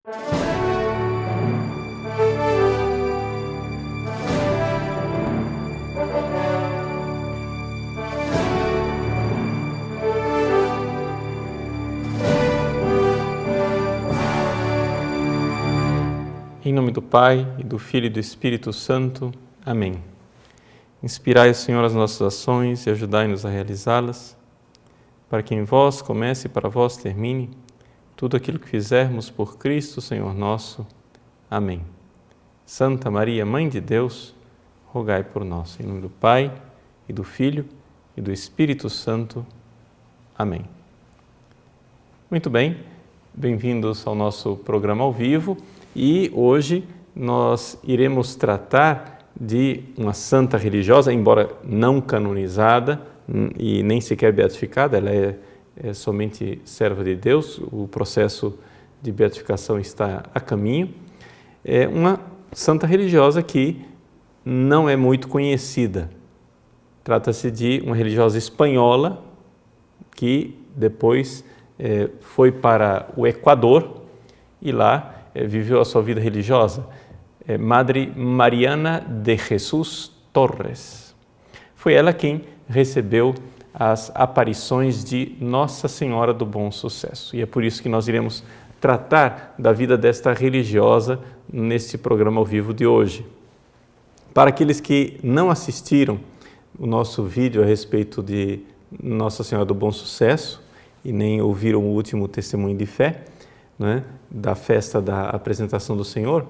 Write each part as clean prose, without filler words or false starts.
Em nome do Pai, e do Filho e do Espírito Santo. Amém. Inspirai, Senhor, as nossas ações e ajudai-nos a realizá-las, para que em vós comece e para vós termine tudo aquilo que fizermos por Cristo, Senhor nosso. Amém. Santa Maria, Mãe de Deus, rogai por nós. Em nome do Pai, e do Filho e do Espírito Santo. Amém. Muito bem, bem-vindos ao nosso programa ao vivo. E hoje nós iremos tratar de uma santa religiosa, embora não canonizada e nem sequer beatificada, ela é somente serva de Deus, o processo de beatificação está a caminho. É uma santa religiosa que não é muito conhecida. Trata-se de uma religiosa espanhola que depois foi para o Equador e lá viveu a sua vida religiosa, Madre Mariana de Jesús Torres. Foi ela quem recebeu as aparições de Nossa Senhora do Bom Sucesso. E é por isso que nós iremos tratar da vida desta religiosa neste programa ao vivo de hoje. Para aqueles que não assistiram o nosso vídeo a respeito de Nossa Senhora do Bom Sucesso e nem ouviram o último testemunho de fé, da festa da apresentação do Senhor,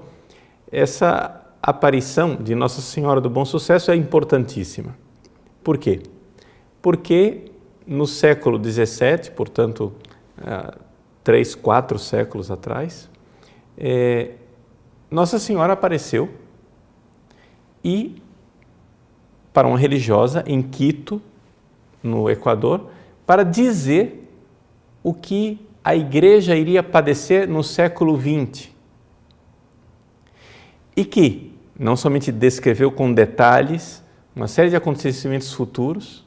essa aparição de Nossa Senhora do Bom Sucesso é importantíssima. Por quê? Porque no século XVII, portanto, 3, 4 séculos atrás, Nossa Senhora apareceu e, para uma religiosa em Quito, no Equador, para dizer o que a Igreja iria padecer no século XX. E que não somente descreveu com detalhes uma série de acontecimentos futuros,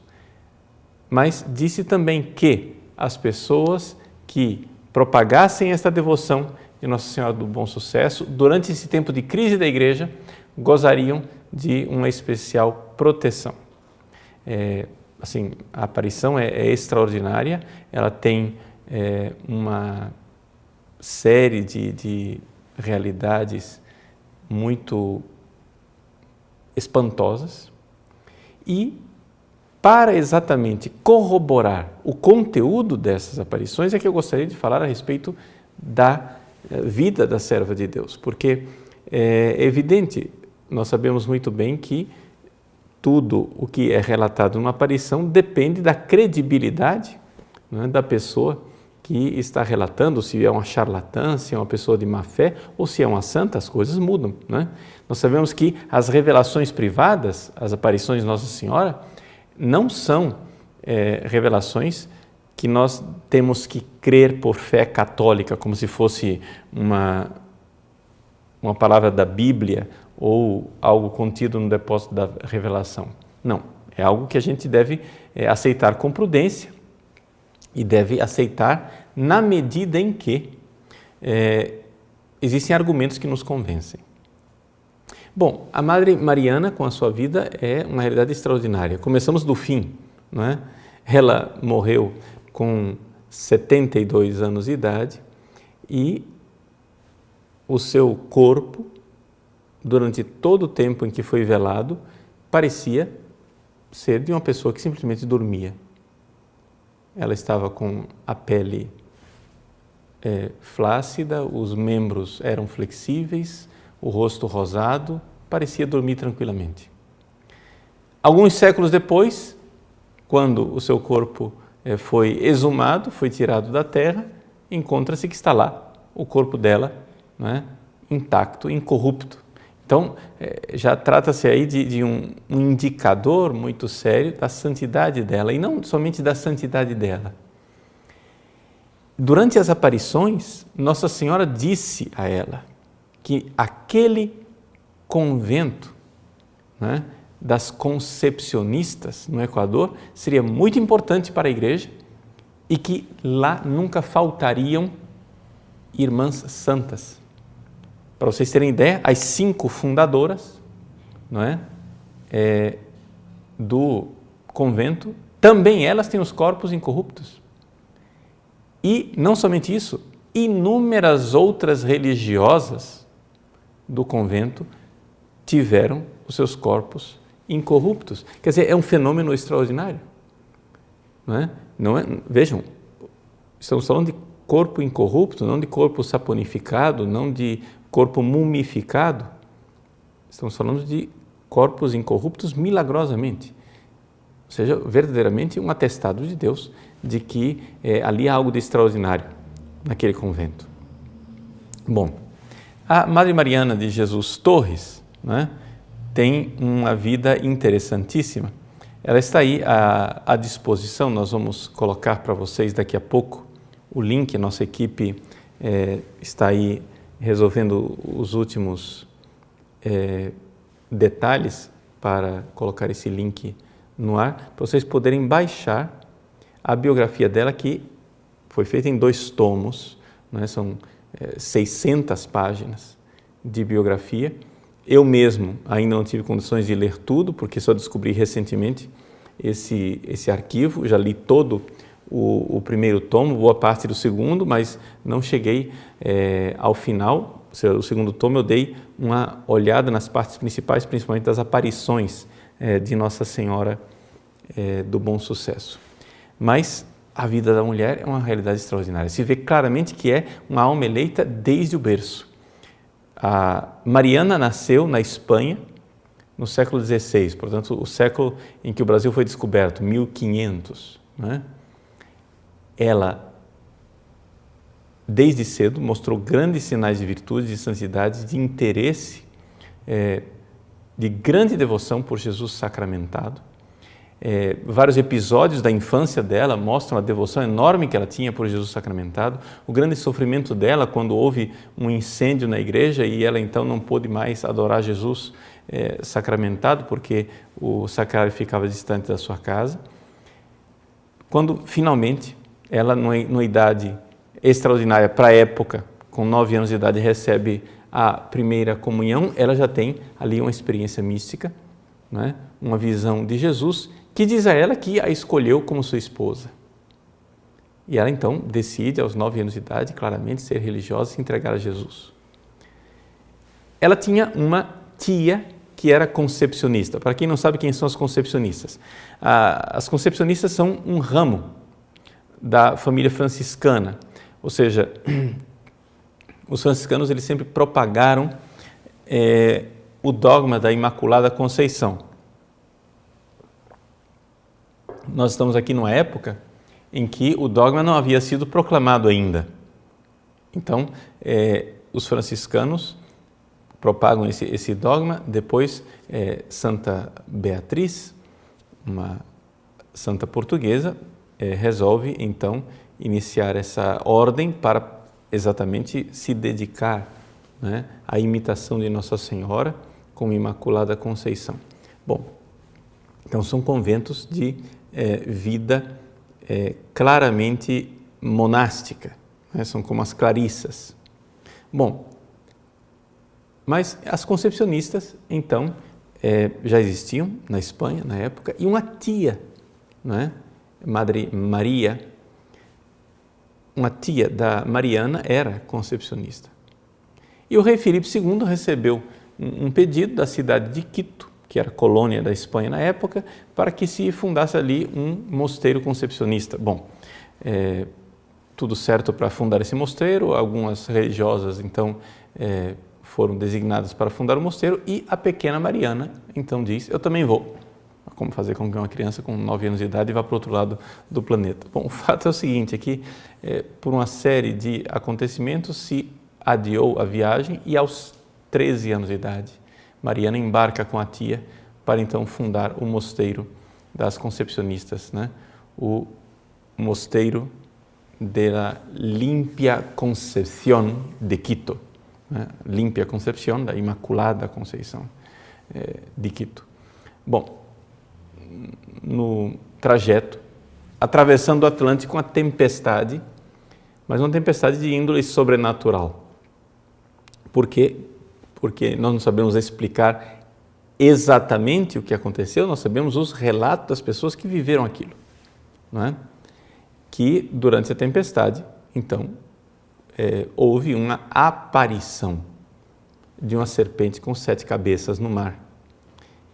mas disse também que as pessoas que propagassem esta devoção de Nossa Senhora do Bom Sucesso, durante esse tempo de crise da Igreja, gozariam de uma especial proteção. A aparição é extraordinária, ela tem uma série de realidades muito espantosas e, para exatamente corroborar o conteúdo dessas aparições, é que eu gostaria de falar a respeito da vida da serva de Deus, porque é evidente, nós sabemos muito bem que tudo o que é relatado numa aparição depende da credibilidade da pessoa que está relatando, se é uma charlatã, se é uma pessoa de má fé ou se é uma santa, as coisas mudam. Nós sabemos que as revelações privadas, as aparições de Nossa Senhora, não são revelações que nós temos que crer por fé católica, como se fosse uma palavra da Bíblia ou algo contido no depósito da revelação. Não, é algo que a gente deve aceitar com prudência e deve aceitar na medida em que existem argumentos que nos convencem. Bom, a Madre Mariana, com a sua vida, é uma realidade extraordinária. Começamos do fim, não é? Ela morreu com 72 anos de idade e o seu corpo, durante todo o tempo em que foi velado, parecia ser de uma pessoa que simplesmente dormia. Ela estava com a pele flácida, os membros eram flexíveis, o rosto rosado, parecia dormir tranquilamente. Alguns séculos depois, quando o seu corpo foi exumado, foi tirado da terra, encontra-se que está lá o corpo dela, intacto, incorrupto. Então, já trata-se aí de um indicador muito sério da santidade dela, e não somente da santidade dela. Durante as aparições, Nossa Senhora disse a ela que aquele convento das concepcionistas no Equador seria muito importante para a Igreja e que lá nunca faltariam irmãs santas. Para vocês terem ideia, as 5 fundadoras, não é? Do convento, também elas têm os corpos incorruptos. E não somente isso, inúmeras outras religiosas do convento tiveram os seus corpos incorruptos. Quer dizer, é um fenômeno extraordinário. Não é? Vejam, estamos falando de corpo incorrupto, não de corpo saponificado, não de corpo mumificado. Estamos falando de corpos incorruptos milagrosamente. Ou seja, verdadeiramente um atestado de Deus de que ali há algo de extraordinário naquele convento. Bom, a Madre Mariana de Jesus Torres, né, tem uma vida interessantíssima. Ela está aí à disposição, nós vamos colocar para vocês daqui a pouco o link, a nossa equipe está aí resolvendo os últimos detalhes para colocar esse link no ar, para vocês poderem baixar a biografia dela, que foi feita em 2 tomos, né? São 600 páginas de biografia. Eu mesmo ainda não tive condições de ler tudo, porque só descobri recentemente esse arquivo, já li todo o primeiro tomo, boa parte do segundo, mas não cheguei ao final. O segundo tomo eu dei uma olhada nas partes principais, principalmente das aparições de Nossa Senhora do Bom Sucesso. Mas a vida da mulher é uma realidade extraordinária. Se vê claramente que é uma alma eleita desde o berço. A Mariana nasceu na Espanha no século XVI, portanto, o século em que o Brasil foi descoberto, 1500. Né? Ela, desde cedo, mostrou grandes sinais de virtude, de santidade, de interesse, de grande devoção por Jesus sacramentado. Vários episódios da infância dela mostram a devoção enorme que ela tinha por Jesus sacramentado, o grande sofrimento dela quando houve um incêndio na igreja e ela então não pôde mais adorar Jesus sacramentado porque o sacrário ficava distante da sua casa. Quando finalmente ela, numa idade extraordinária para a época, com 9 anos de idade, recebe a primeira comunhão, ela já tem ali uma experiência mística, né? Uma visão de Jesus, que diz a ela que a escolheu como sua esposa. E ela então decide, aos 9 anos de idade, claramente ser religiosa e se entregar a Jesus. Ela tinha uma tia que era concepcionista. Para quem não sabe quem são as concepcionistas, as concepcionistas são um ramo da família franciscana, ou seja, os franciscanos eles sempre propagaram o dogma da Imaculada Conceição. Nós estamos aqui numa época em que o dogma não havia sido proclamado ainda. Então, os franciscanos propagam esse dogma, depois Santa Beatriz, uma santa portuguesa, resolve então iniciar essa ordem para exatamente se dedicar, né, à imitação de Nossa Senhora como Imaculada Conceição. Bom, então são conventos de vida claramente monástica, né? São como as clarissas. Bom, mas as concepcionistas, então, já existiam na Espanha, na época, e uma tia, né? Madre Maria, uma tia da Mariana, era concepcionista. E o rei Filipe II recebeu um pedido da cidade de Quito, que era colônia da Espanha na época, para que se fundasse ali um mosteiro concepcionista. Bom, tudo certo para fundar esse mosteiro, algumas religiosas então foram designadas para fundar o mosteiro e a pequena Mariana então diz, eu também vou. Como fazer com que uma criança com 9 anos de idade vá para o outro lado do planeta? Bom, o fato é o seguinte, é que por uma série de acontecimentos se adiou a viagem e aos 13 anos de idade, Mariana embarca com a tia para então fundar o mosteiro das concepcionistas, né? O mosteiro de la Limpia Concepción de Quito, né? Limpia Concepción, da Imaculada Conceição de Quito. Bom, no trajeto, atravessando o Atlântico, uma tempestade mas uma tempestade de índole sobrenatural. Por quê? Porque nós não sabemos explicar exatamente o que aconteceu, nós sabemos os relatos das pessoas que viveram aquilo, não é? Que durante a tempestade, então, houve uma aparição de uma serpente com 7 cabeças no mar.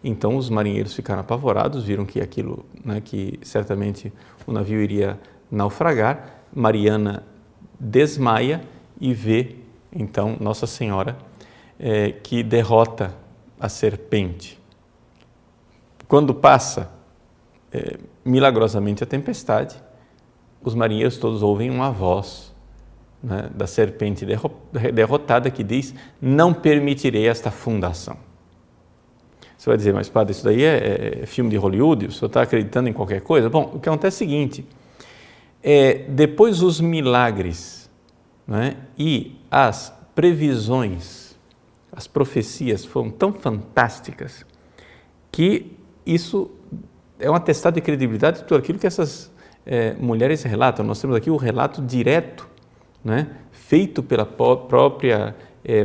Então os marinheiros ficaram apavorados, viram que aquilo, né, que certamente o navio iria naufragar. Mariana desmaia e vê então Nossa Senhora que derrota a serpente. Quando passa milagrosamente a tempestade, os marinheiros todos ouvem uma voz, né, da serpente derrotada que diz: não permitirei esta fundação. Você vai dizer, mas padre, isso daí é filme de Hollywood, o senhor está acreditando em qualquer coisa? Bom, o que acontece é o seguinte, depois os milagres, né, e as previsões, as profecias foram tão fantásticas que isso é um atestado de credibilidade de tudo aquilo que essas mulheres relatam. Nós temos aqui o relato direto, né, feito pela própria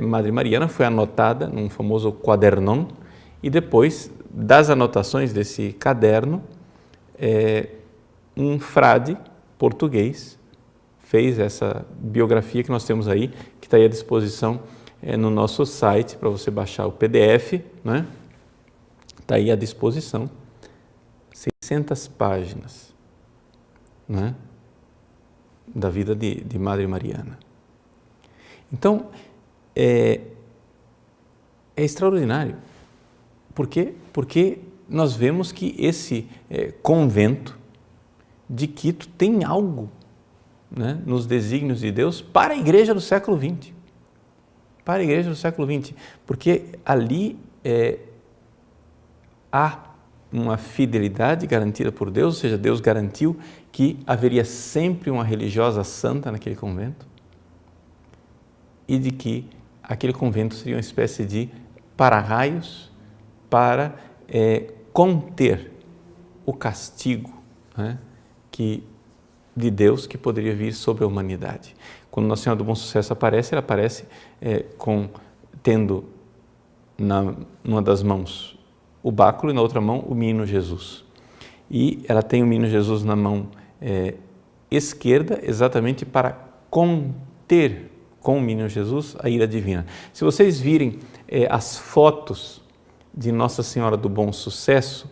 Madre Mariana, foi anotada num famoso quadernon, e depois das anotações desse caderno, um frade português fez essa biografia que nós temos aí, que está aí à disposição no nosso site para você baixar o PDF, né? Está aí à disposição, 600 páginas, né, da vida de Madre Mariana. Então, é extraordinário. Por quê? Porque nós vemos que esse convento de Quito tem algo, né, nos desígnios de Deus para a igreja do século XX. Para a igreja do século XX. Porque ali há uma fidelidade garantida por Deus, ou seja, Deus garantiu que haveria sempre uma religiosa santa naquele convento e de que aquele convento seria uma espécie de para-raios para conter o castigo, né, de Deus que poderia vir sobre a humanidade. Quando Nossa Senhora do Bom Sucesso aparece, ela aparece tendo numa das mãos o báculo e na outra mão o menino Jesus. E ela tem o menino Jesus na mão esquerda exatamente para conter com o menino Jesus a ira divina. Se vocês virem as fotos de Nossa Senhora do Bom Sucesso,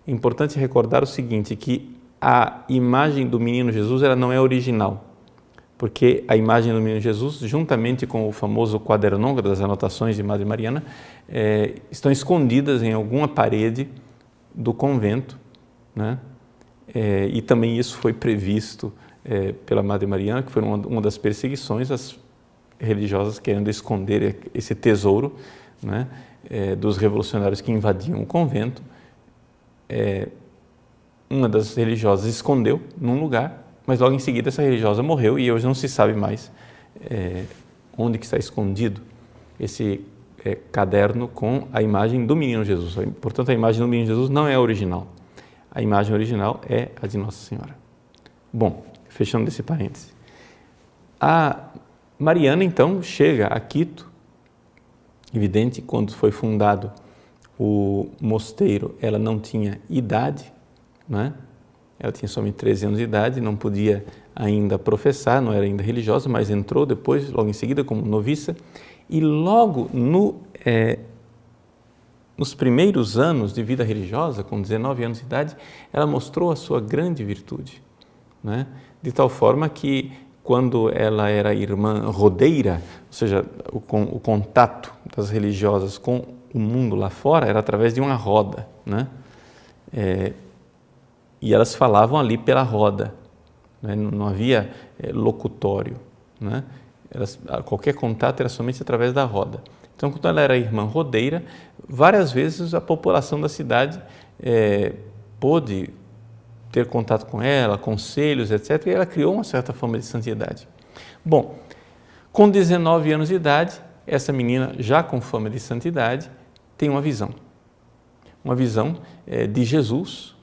é importante recordar o seguinte, que a imagem do menino Jesus ela não é original, porque a imagem do menino Jesus, juntamente com o famoso quadernon das anotações de Madre Mariana, estão escondidas em alguma parede do convento, né? E também isso foi previsto pela Madre Mariana, que foi uma das perseguições, as religiosas querendo esconder esse tesouro, né, dos revolucionários que invadiam o convento. Uma das religiosas escondeu num lugar, mas logo em seguida essa religiosa morreu e hoje não se sabe mais onde que está escondido esse caderno com a imagem do menino Jesus. Portanto, a imagem do menino Jesus não é a original. A imagem original é a de Nossa Senhora. Bom, fechando esse parêntese. A Mariana, então, chega a Quito. Evidente, quando foi fundado o mosteiro, ela não tinha idade, né? Ela tinha somente 13 anos de idade, não podia ainda professar, não era ainda religiosa, mas entrou depois, logo em seguida, como noviça, e logo nos primeiros anos de vida religiosa, com 19 anos de idade, ela mostrou a sua grande virtude, né? De tal forma que, quando ela era irmã rodeira, ou seja, o contato das religiosas com o mundo lá fora era através de uma roda, né? E elas falavam ali pela roda, né? Não havia locutório, né? Qualquer contato era somente através da roda. Então, quando ela era irmã rodeira, várias vezes a população da cidade pôde ter contato com ela, conselhos, etc. E ela criou uma certa fama de santidade. Bom, com 19 anos de idade, essa menina, já com fama de santidade, tem uma visão de Jesus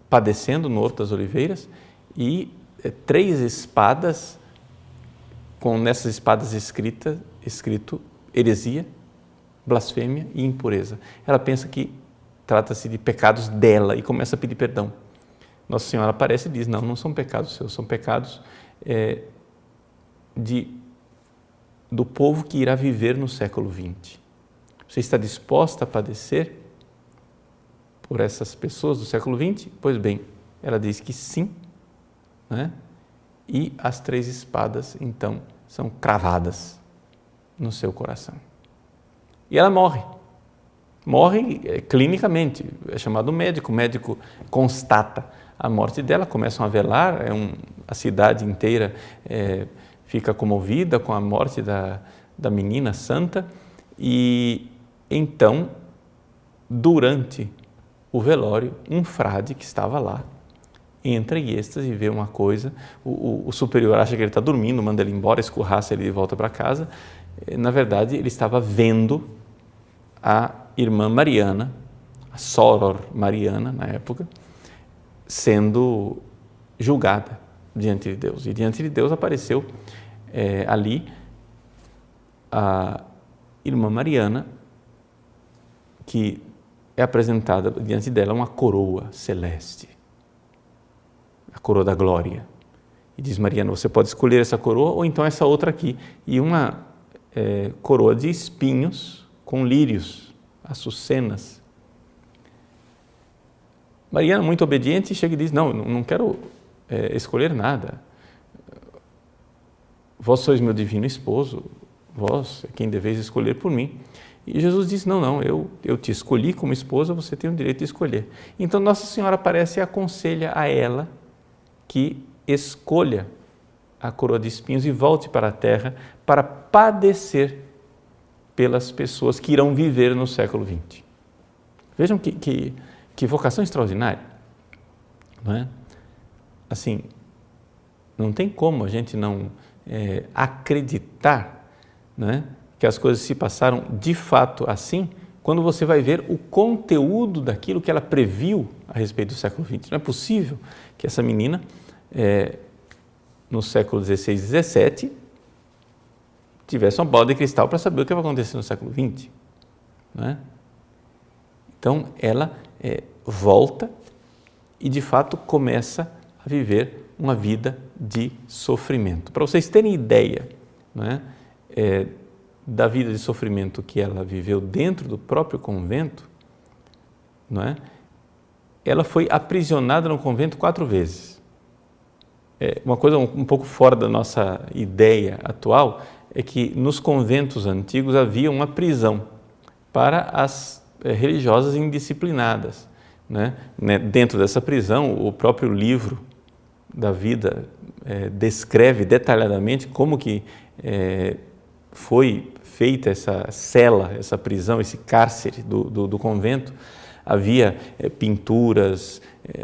padecendo no Horto das Oliveiras e 3 espadas, com nessas espadas escrito heresia, blasfêmia e impureza. Ela pensa que trata-se de pecados dela e começa a pedir perdão. Nossa Senhora aparece e diz, não são pecados seus, são pecados do povo que irá viver no século XX. Você está disposta a padecer por essas pessoas do século XX? Pois bem, ela diz que sim, né? E as 3 espadas, então, são cravadas no seu coração. E ela morre clinicamente, é chamado médico, o médico constata a morte dela, começam a velar, a cidade inteira fica comovida com a morte da menina santa, e então, durante o velório, um frade que estava lá, entra em êxtase e vê uma coisa, o superior acha que ele está dormindo, manda ele embora, escorraça ele de volta para casa. Na verdade, ele estava vendo a irmã Mariana, a Soror Mariana, na época, sendo julgada diante de Deus. E diante de Deus apareceu ali a irmã Mariana, que é apresentada diante dela uma coroa celeste, a coroa da glória. E diz, Mariana, você pode escolher essa coroa ou então essa outra aqui. E uma coroa de espinhos com lírios, açucenas. Mariana, muito obediente, chega e diz, não quero escolher nada. Vós sois meu divino esposo, vós é quem deveis escolher por mim. E Jesus diz, não, eu te escolhi como esposa, você tem o direito de escolher. Então Nossa Senhora aparece e aconselha a ela que escolha a coroa de espinhos e volte para a terra para padecer pelas pessoas que irão viver no século XX. Vejam que vocação extraordinária, não é? Assim, não tem como a gente não acreditar, não é, que as coisas se passaram de fato assim, quando você vai ver o conteúdo daquilo que ela previu a respeito do século XX. Não é possível que essa menina, no século XVI e XVII, tivesse uma bola de cristal para saber o que vai acontecer no século XX. Não é? Então, ela volta e, de fato, começa a viver uma vida de sofrimento. Para vocês terem ideia, não é, da vida de sofrimento que ela viveu dentro do próprio convento, não é? Ela foi aprisionada no convento 4 vezes. Uma coisa um pouco fora da nossa ideia atual é que nos conventos antigos havia uma prisão para as religiosas indisciplinadas, né? Dentro dessa prisão, o próprio livro da vida descreve detalhadamente como que foi feita essa cela, essa prisão, esse cárcere do convento. Havia pinturas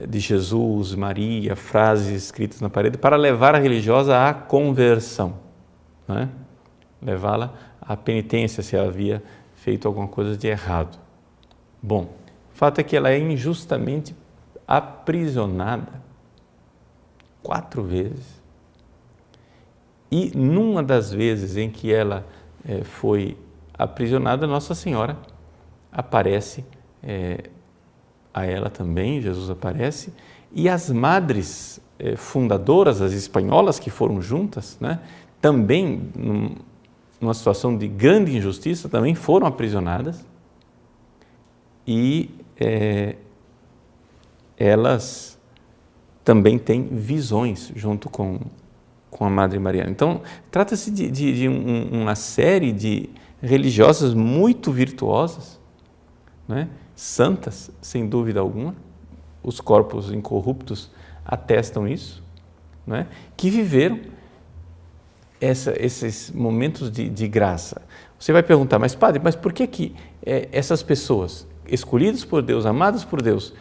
de Jesus, Maria, frases escritas na parede para levar a religiosa à conversão, não é? Levá-la à penitência se ela havia feito alguma coisa de errado. Bom, o fato é que ela é injustamente aprisionada 4 vezes. E numa das vezes em que ela foi aprisionada, Nossa Senhora aparece a ela também, Jesus aparece, e as madres fundadoras, as espanholas que foram juntas, né, também numa situação de grande injustiça, também foram aprisionadas, e elas também têm visões junto com a Madre Mariana. Então, trata-se de uma série de religiosas muito virtuosas, né? Santas, sem dúvida alguma, os corpos incorruptos atestam isso, né? Que viveram esses momentos de graça. Você vai perguntar, mas padre, mas por que essas pessoas, escolhidas por Deus, amadas por Deus,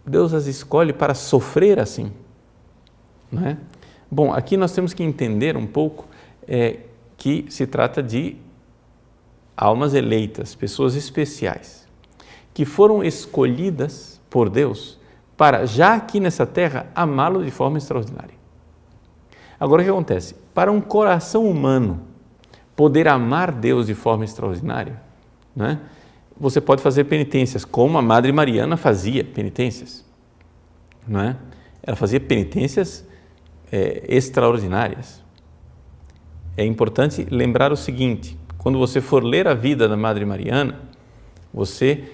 Deus as escolhe para sofrer assim? Não é? Bom, aqui nós temos que entender um pouco que se trata de almas eleitas, pessoas especiais, que foram escolhidas por Deus para, já aqui nessa terra, amá-lo de forma extraordinária. Agora, o que acontece? Para um coração humano poder amar Deus de forma extraordinária, não é? Você pode fazer penitências, como a Madre Mariana fazia penitências, não é? Ela fazia penitências extraordinárias. É importante lembrar o seguinte: quando você for ler a vida da Madre Mariana, você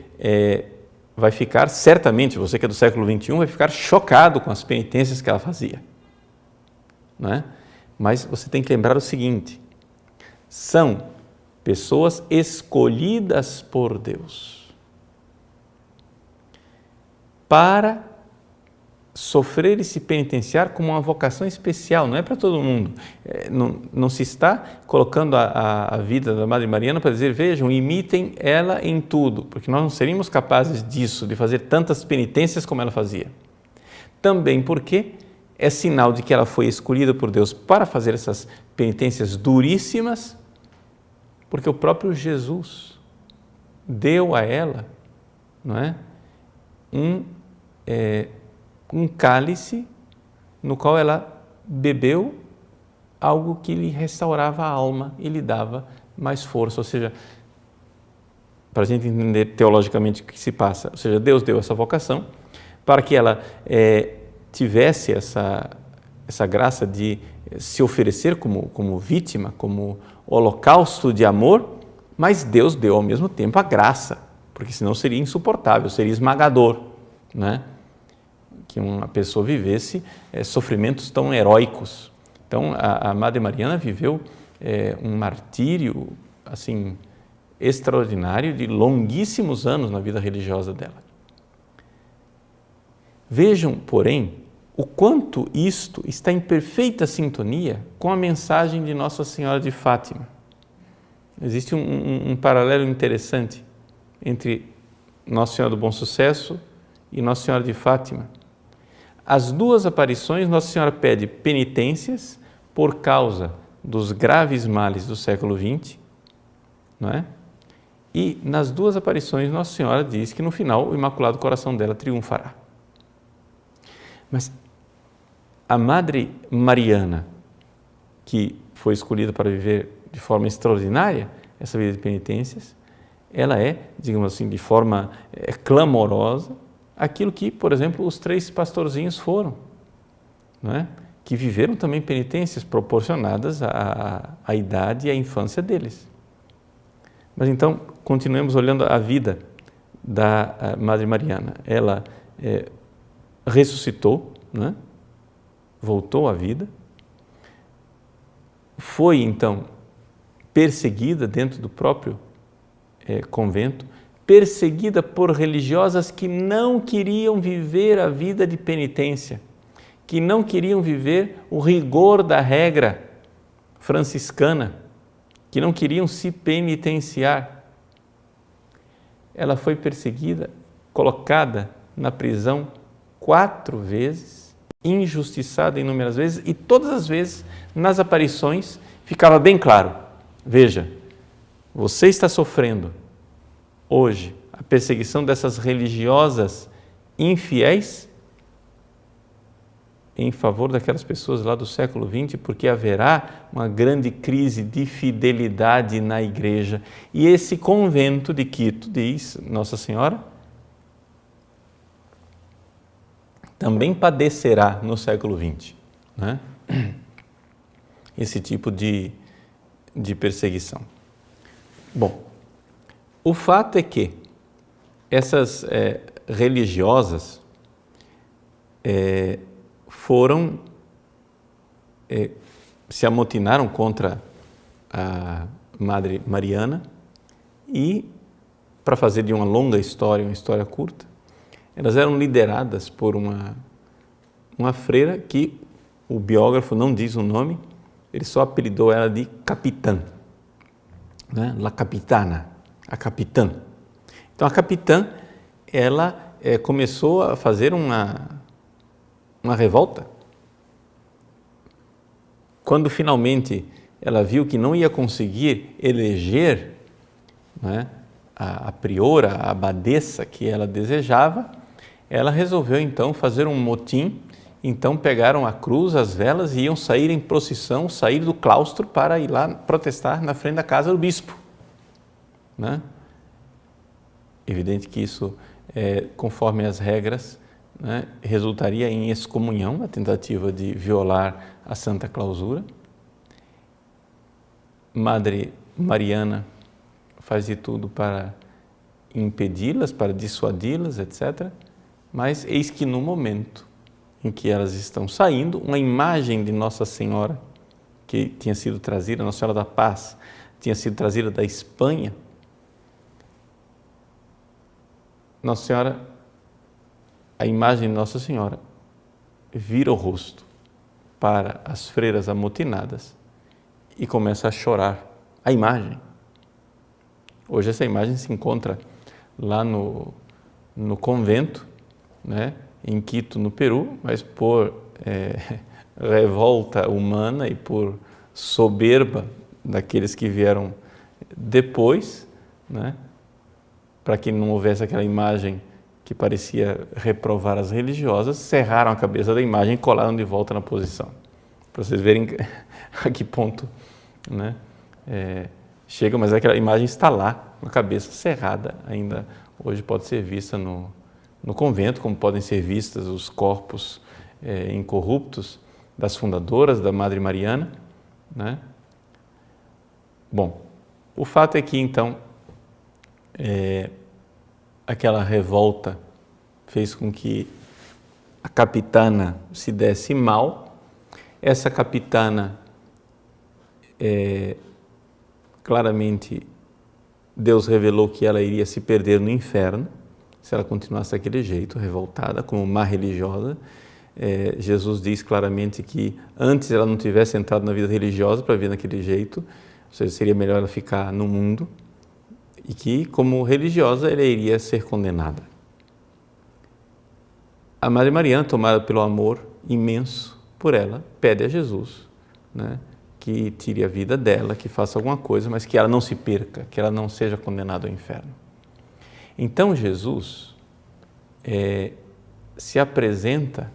vai ficar, certamente, você que é do século XXI, vai ficar chocado com as penitências que ela fazia, não é? Mas você tem que lembrar o seguinte: são pessoas escolhidas por Deus para sofrer e se penitenciar como uma vocação especial, não é para todo mundo. Não se está colocando a vida da Madre Mariana para dizer, vejam, imitem ela em tudo, porque nós não seríamos capazes disso, de fazer tantas penitências como ela fazia. Também porque é sinal de que ela foi escolhida por Deus para fazer essas penitências duríssimas, porque o próprio Jesus deu a ela, não é, um cálice no qual ela bebeu algo que lhe restaurava a alma e lhe dava mais força. Ou seja, para a gente entender teologicamente o que se passa, ou seja, Deus deu essa vocação para que ela tivesse essa graça de se oferecer como vítima, como holocausto de amor, mas Deus deu ao mesmo tempo a graça, porque senão seria insuportável, seria esmagador, né? Que uma pessoa vivesse sofrimentos tão heróicos. Então, a Madre Mariana viveu um martírio assim extraordinário de longuíssimos anos na vida religiosa dela. Vejam, porém, o quanto isto está em perfeita sintonia com a mensagem de Nossa Senhora de Fátima. Existe um paralelo interessante entre Nossa Senhora do Bom Sucesso e Nossa Senhora de Fátima. As duas aparições, Nossa Senhora pede penitências por causa dos graves males do século XX, não é? E nas duas aparições, Nossa Senhora diz que no final o Imaculado Coração dela triunfará. Mas a Madre Mariana, que foi escolhida para viver de forma extraordinária essa vida de penitências, ela digamos assim, de forma clamorosa, aquilo que, por exemplo, os 3 pastorzinhos foram, não é? Que viveram também penitências proporcionadas à idade e à infância deles. Mas então, continuemos olhando a vida da Madre Mariana. Ela ressuscitou, não é? Voltou à vida, foi então perseguida dentro do próprio convento, perseguida por religiosas que não queriam viver a vida de penitência, que não queriam viver o rigor da regra franciscana, que não queriam se penitenciar. Ela foi perseguida, colocada na prisão 4 vezes, injustiçada inúmeras vezes, e todas as vezes, nas aparições, ficava bem claro, veja, você está sofrendo hoje a perseguição dessas religiosas infiéis em favor daquelas pessoas lá do século XX, porque haverá uma grande crise de fidelidade na igreja. E esse convento de Quito, diz Nossa Senhora, também padecerá no século XX, né? Esse tipo de perseguição. Bom, o fato é que essas religiosas se amotinaram contra a Madre Mariana e, para fazer de uma longa história, uma história curta, elas eram lideradas por uma freira que o biógrafo não diz o nome, ele só apelidou ela de capitã, né? La Capitana, a capitã. Então a capitã, ela começou a fazer uma revolta. Quando finalmente ela viu que não ia conseguir eleger, né, a priora, a abadesa que ela desejava, ela resolveu então fazer um motim. Então pegaram a cruz, as velas e iam sair em procissão, sair do claustro para ir lá protestar na frente da casa do bispo, né? Evidente que isso, conforme as regras, né, resultaria em excomunhão, a tentativa de violar a Santa Clausura. Madre Mariana faz de tudo para impedi-las, para dissuadi-las, etc. Mas eis que no momento em que elas estão saindo, uma imagem de Nossa Senhora, que tinha sido trazida, Nossa Senhora da Paz, tinha sido trazida da Espanha. Nossa Senhora, a imagem de Nossa Senhora, vira o rosto para as freiras amotinadas e começa a chorar. A imagem. Hoje essa imagem se encontra lá no convento, né, em Quito, no Peru, mas por revolta humana e por soberba daqueles que vieram depois, né, para que não houvesse aquela imagem que parecia reprovar as religiosas, serraram a cabeça da imagem e colaram de volta na posição. Para vocês verem a que ponto, né, chega, mas aquela imagem está lá, com a cabeça cerrada, ainda hoje pode ser vista no convento, como podem ser vistas os corpos incorruptos das fundadoras da Madre Mariana, né? Bom, o fato é que então aquela revolta fez com que a capitana se desse mal. Essa capitana, claramente, Deus revelou que ela iria se perder no inferno, se ela continuasse daquele jeito, revoltada, como má religiosa. Jesus diz claramente que antes ela não tivesse entrado na vida religiosa para viver daquele jeito, ou seja, seria melhor ela ficar no mundo, e que, como religiosa, ela iria ser condenada. A Madre Mariana, tomada pelo amor imenso por ela, pede a Jesus, né, que tire a vida dela, que faça alguma coisa, mas que ela não se perca, que ela não seja condenada ao inferno. Então Jesus se apresenta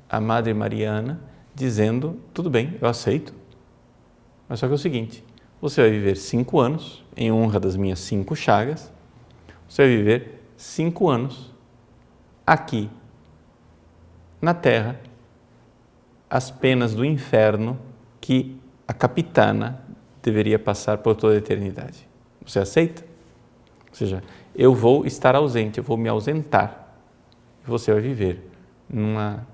à Madre Mariana dizendo: tudo bem, eu aceito, mas só que é o seguinte, você vai viver 5 anos em honra das minhas 5 chagas, você vai viver 5 anos aqui na terra, as penas do inferno que a capitana deveria passar por toda a eternidade. Você aceita? Ou seja, eu vou estar ausente, eu vou me ausentar, e você vai viver numa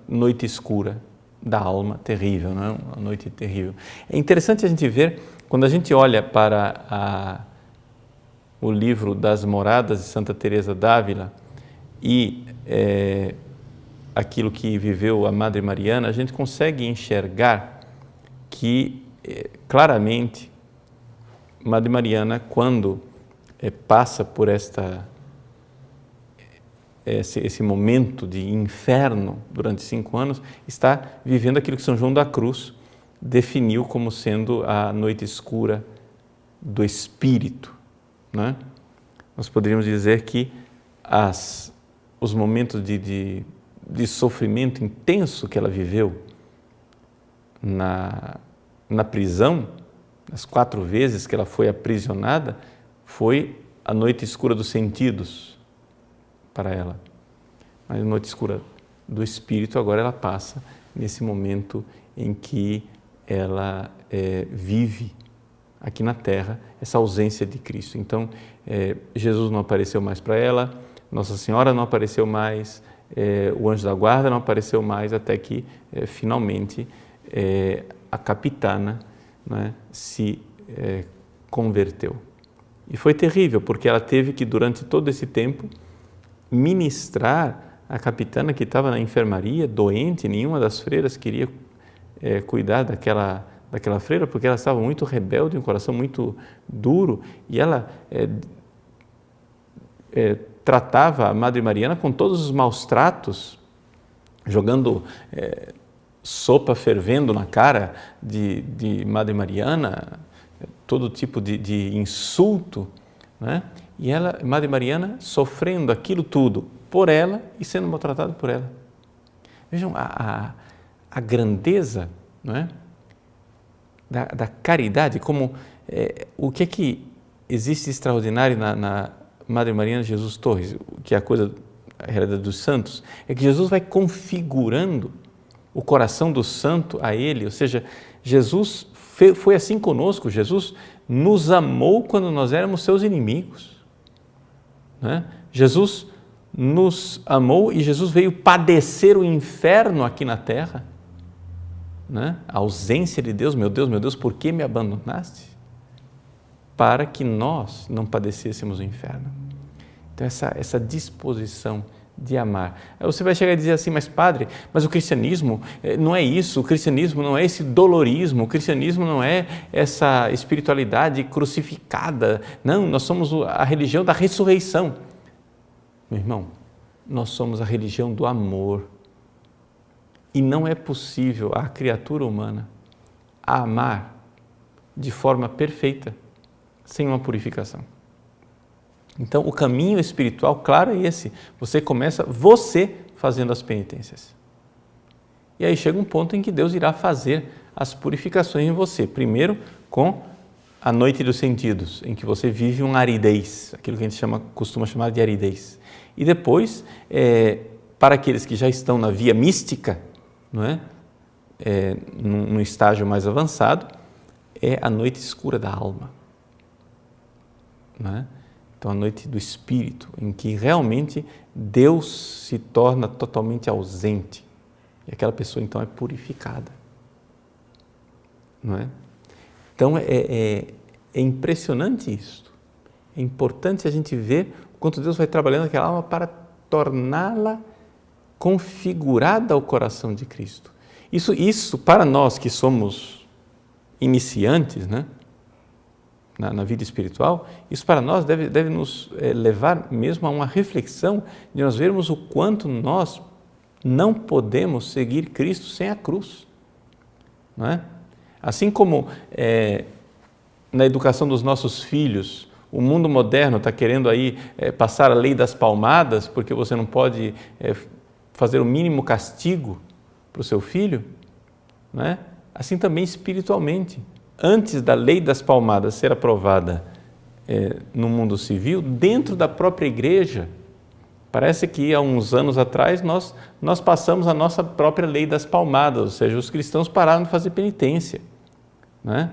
noite escura da alma terrível, não é? Uma noite terrível. É interessante a gente ver, quando a gente olha para o livro das Moradas de Santa Teresa d'Ávila e aquilo que viveu a Madre Mariana, a gente consegue enxergar que claramente Madre Mariana, quando passa por esse momento de inferno durante 5 anos, está vivendo aquilo que São João da Cruz definiu como sendo a noite escura do espírito, né? Nós poderíamos dizer que os momentos de sofrimento intenso que ela viveu na prisão, as 4 vezes que ela foi aprisionada, foi a noite escura dos sentidos para ela. Mas a noite escura do espírito, agora ela passa nesse momento em que ela vive aqui na terra essa ausência de Cristo. Então, Jesus não apareceu mais para ela, Nossa Senhora não apareceu mais, o anjo da guarda não apareceu mais, até que finalmente a capitana, né, se converteu. E foi terrível, porque ela teve que, durante todo esse tempo, ministrar a capitana que estava na enfermaria, doente. Nenhuma das freiras queria cuidar daquela freira, porque ela estava muito rebelde, um coração muito duro, e ela tratava a Madre Mariana com todos os maus tratos, jogando sopa fervendo na cara de Madre Mariana, todo tipo de insulto, né? E ela, Madre Mariana, sofrendo aquilo tudo por ela e sendo maltratada por ela. Vejam a grandeza, não é? da caridade, como o que é que existe extraordinário na Madre Mariana Jesus Torres, que é a realidade dos santos, é que Jesus vai configurando o coração do santo a ele, ou seja, Jesus foi assim conosco, Jesus nos amou quando nós éramos seus inimigos. Né? Jesus nos amou e Jesus veio padecer o inferno aqui na terra. Né? A ausência de Deus, meu Deus, por que me abandonaste? Para que nós não padecêssemos o inferno. Então essa disposição de amar. Aí você vai chegar e dizer assim, mas padre, mas o cristianismo não é isso, o cristianismo não é esse dolorismo, o cristianismo não é essa espiritualidade crucificada, não, nós somos a religião da ressurreição. Meu irmão, nós somos a religião do amor. E não é possível a criatura humana amar de forma perfeita sem uma purificação. Então, o caminho espiritual, claro, é esse. Você começa fazendo as penitências. E aí chega um ponto em que Deus irá fazer as purificações em você. Primeiro, com a noite dos sentidos, em que você vive uma aridez, aquilo que a gente costuma chamar de aridez. E depois, para aqueles que já estão na via mística, não é? Num estágio mais avançado, é a noite escura da alma. Não é? Então, a noite do espírito, em que realmente Deus se torna totalmente ausente. E aquela pessoa, então, é purificada. Não é? Então, é impressionante isso. É importante a gente ver o quanto Deus vai trabalhando aquela alma para torná-la configurada ao coração de Cristo. Isso para nós que somos iniciantes, né? Na vida espiritual, isso para nós deve nos levar mesmo a uma reflexão de nós vermos o quanto nós não podemos seguir Cristo sem a cruz. Não é? Assim como na educação dos nossos filhos, o mundo moderno está querendo aí passar a lei das palmadas, porque você não pode fazer o mínimo castigo para o seu filho, não é? Assim também espiritualmente. Antes da lei das palmadas ser aprovada no mundo civil, dentro da própria igreja, parece que há uns anos atrás nós passamos a nossa própria lei das palmadas, ou seja, os cristãos pararam de fazer penitência. Né?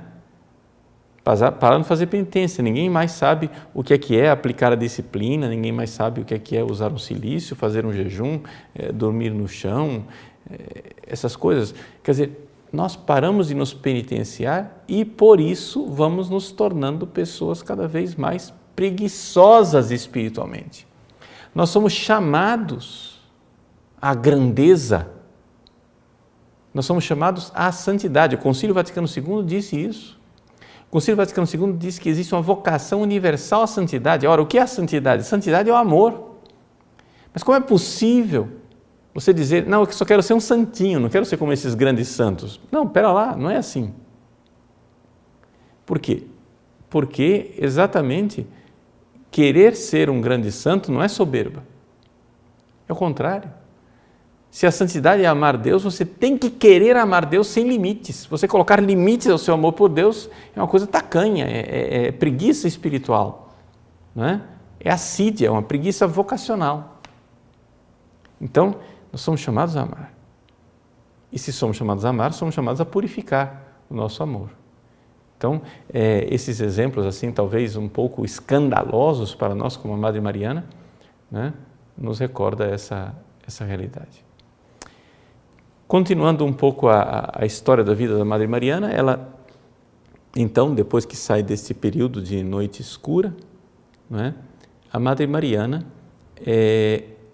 Pararam de fazer penitência, ninguém mais sabe o que é aplicar a disciplina, ninguém mais sabe o que é usar um cilício, fazer um jejum, dormir no chão, essas coisas. Quer dizer, nós paramos de nos penitenciar e, por isso, vamos nos tornando pessoas cada vez mais preguiçosas espiritualmente. Nós somos chamados à grandeza, nós somos chamados à santidade. O Concílio Vaticano II disse isso. O Concílio Vaticano II diz que existe uma vocação universal à santidade. Ora, o que é a santidade? Santidade é o amor. Mas como é possível você dizer, não, eu só quero ser um santinho, não quero ser como esses grandes santos? Não, pera lá, não é assim. Por quê? Porque exatamente querer ser um grande santo não é soberba. É o contrário. Se a santidade é amar Deus, você tem que querer amar Deus sem limites. Você colocar limites ao seu amor por Deus é uma coisa tacanha, é preguiça espiritual. Não é? É assídia, é uma preguiça vocacional. Então, nós somos chamados a amar. E se somos chamados a amar, somos chamados a purificar o nosso amor. Então, esses exemplos, assim, talvez um pouco escandalosos para nós, como a Madre Mariana, né, nos recorda essa realidade. Continuando um pouco a história da vida da Madre Mariana, ela, então, depois que sai desse período de noite escura, né, a Madre Mariana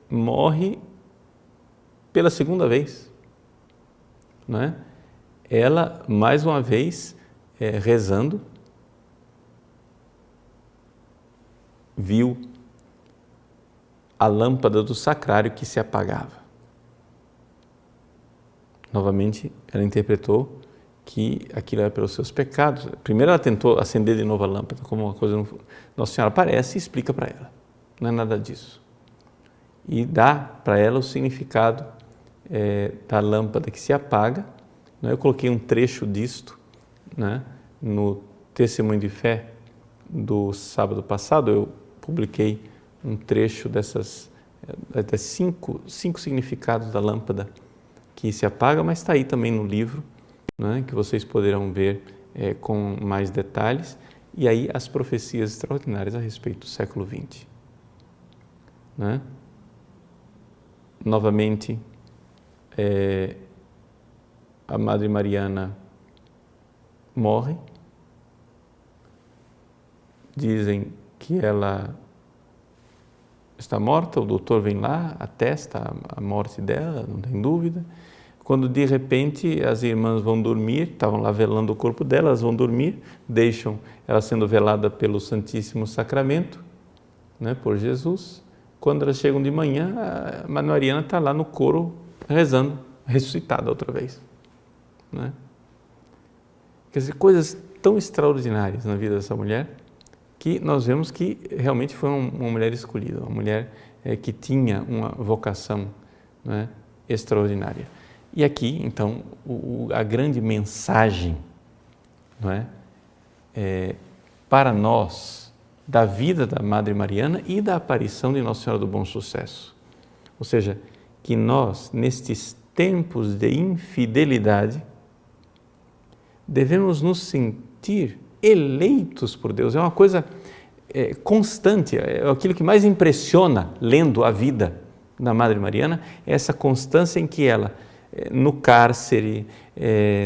morre pela segunda vez. Não é? Ela, mais uma vez, rezando, viu a lâmpada do sacrário que se apagava. Novamente, ela interpretou que aquilo era pelos seus pecados. Primeiro ela tentou acender de novo a lâmpada, como uma coisa Nossa Senhora aparece e explica para ela. Não é nada disso. E dá para ela o significado da lâmpada que se apaga. Eu coloquei um trecho disto, né, no Testemunho de Fé do sábado passado. Eu publiquei um trecho dessas cinco significados da lâmpada que se apaga, mas está aí também no livro, né, que vocês poderão ver com mais detalhes, e aí as profecias extraordinárias a respeito do século XX. Né? Novamente, a Madre Mariana morre, dizem que ela está morta, o doutor vem lá, atesta a morte dela, não tem dúvida. Quando de repente as irmãs vão dormir, estavam lá velando o corpo dela, elas vão dormir, deixam ela sendo velada pelo Santíssimo Sacramento, né, por Jesus. Quando elas chegam de manhã, a Madre Mariana está lá no coro rezando, ressuscitada outra vez. Né? Quer dizer, coisas tão extraordinárias na vida dessa mulher, que nós vemos que realmente foi uma mulher escolhida, uma mulher que tinha uma vocação, né, extraordinária. E aqui, então, a grande mensagem, não é, para nós, da vida da Madre Mariana e da aparição de Nossa Senhora do Bom Sucesso. Ou seja, que nós, nestes tempos de infidelidade, devemos nos sentir eleitos por Deus. É uma coisa constante, é aquilo que mais impressiona lendo a vida da Madre Mariana, é essa constância em que ela, no cárcere,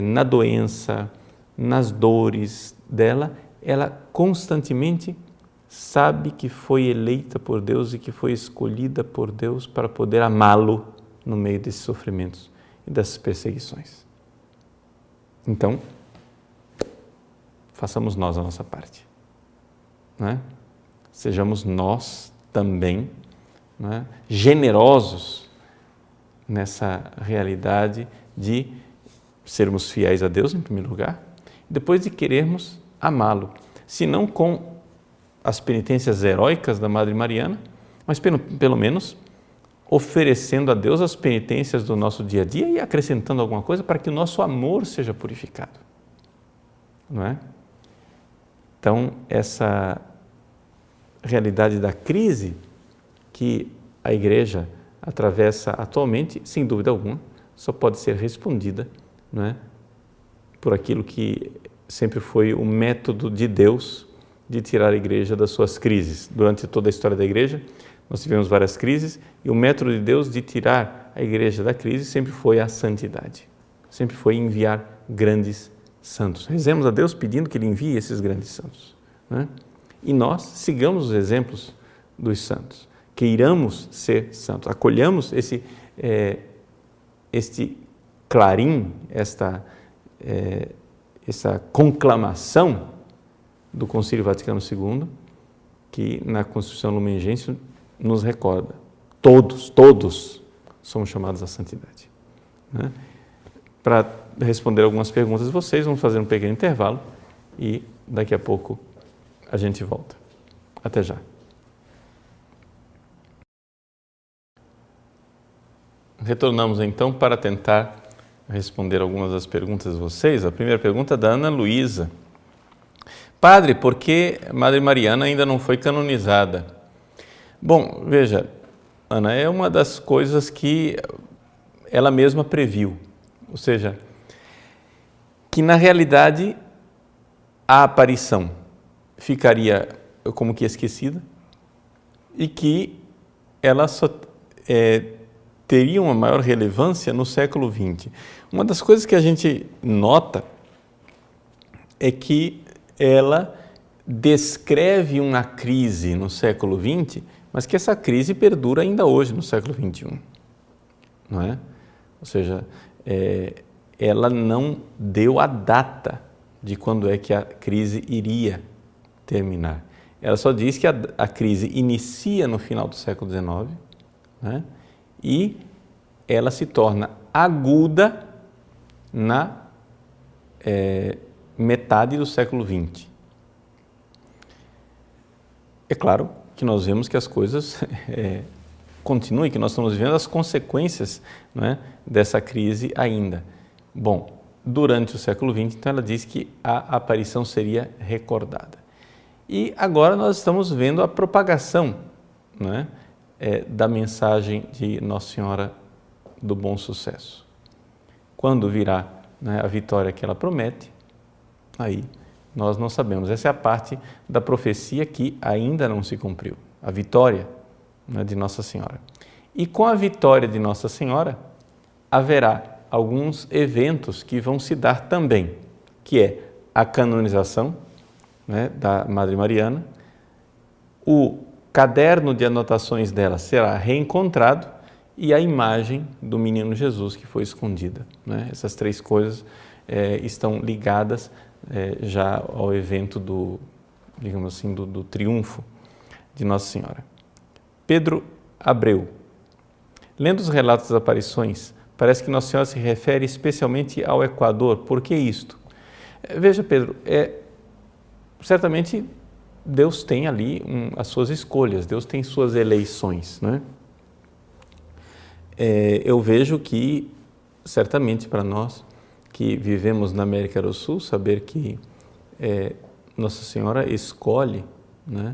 na doença, nas dores dela, ela constantemente sabe que foi eleita por Deus e que foi escolhida por Deus para poder amá-lo no meio desses sofrimentos e dessas perseguições. Então, façamos nós a nossa parte, né? Sejamos nós também, né, generosos nessa realidade de sermos fiéis a Deus em primeiro lugar, depois de querermos amá-lo, se não com as penitências heróicas da Madre Mariana, mas pelo menos oferecendo a Deus as penitências do nosso dia a dia e acrescentando alguma coisa para que o nosso amor seja purificado, não é? Então, essa realidade da crise que a Igreja atravessa atualmente, sem dúvida alguma, só pode ser respondida, não é, por aquilo que sempre foi o método de Deus de tirar a Igreja das suas crises. Durante toda a história da Igreja, nós tivemos várias crises e o método de Deus de tirar a Igreja da crise sempre foi a santidade, sempre foi enviar grandes santos. Rezemos a Deus pedindo que Ele envie esses grandes santos, né? E nós sigamos os exemplos dos santos, queiramos ser santos, acolhamos este clarim, essa conclamação do Concílio Vaticano II, que na Constituição Lumen Gentium nos recorda, todos somos chamados à santidade, né? Para responder algumas perguntas de vocês, vamos fazer um pequeno intervalo e daqui a pouco a gente volta. Até já. Retornamos então para tentar responder algumas das perguntas de vocês. A primeira pergunta é da Ana Luísa. Padre, por que Madre Mariana ainda não foi canonizada? Bom, veja, Ana, é uma das coisas que ela mesma previu, ou seja, que na realidade a aparição ficaria como que esquecida e que ela só teria uma maior relevância no século XX. Uma das coisas que a gente nota é que ela descreve uma crise no século XX, mas que essa crise perdura ainda hoje, no século XXI, não é? Ou seja, ela não deu a data de quando é que a crise iria terminar. Ela só diz que a crise inicia no final do século XIX, né? E ela se torna aguda na metade do século XX. É claro que nós vemos que as coisas continuam, que nós estamos vivendo as consequências, não é, dessa crise ainda. Bom, durante o século XX, então ela diz que a aparição seria recordada. E agora nós estamos vendo a propagação, não é, da mensagem de Nossa Senhora do Bom Sucesso. Quando virá, né, a vitória que ela promete, aí nós não sabemos. Essa é a parte da profecia que ainda não se cumpriu, a vitória, né, de Nossa Senhora. E com a vitória de Nossa Senhora, haverá alguns eventos que vão se dar também, que é a canonização, né, da Madre Mariana, o caderno de anotações dela será reencontrado e a imagem do menino Jesus que foi escondida, né? Essas três coisas estão ligadas já ao evento do, digamos assim, do triunfo de Nossa Senhora. Pedro Abreu. Lendo os relatos das aparições, parece que Nossa Senhora se refere especialmente ao Equador. Por que isto? Veja, Pedro, certamente Deus tem ali as suas escolhas, Deus tem suas eleições, né? Eu vejo que, certamente para nós que vivemos na América do Sul, saber que Nossa Senhora escolhe, né,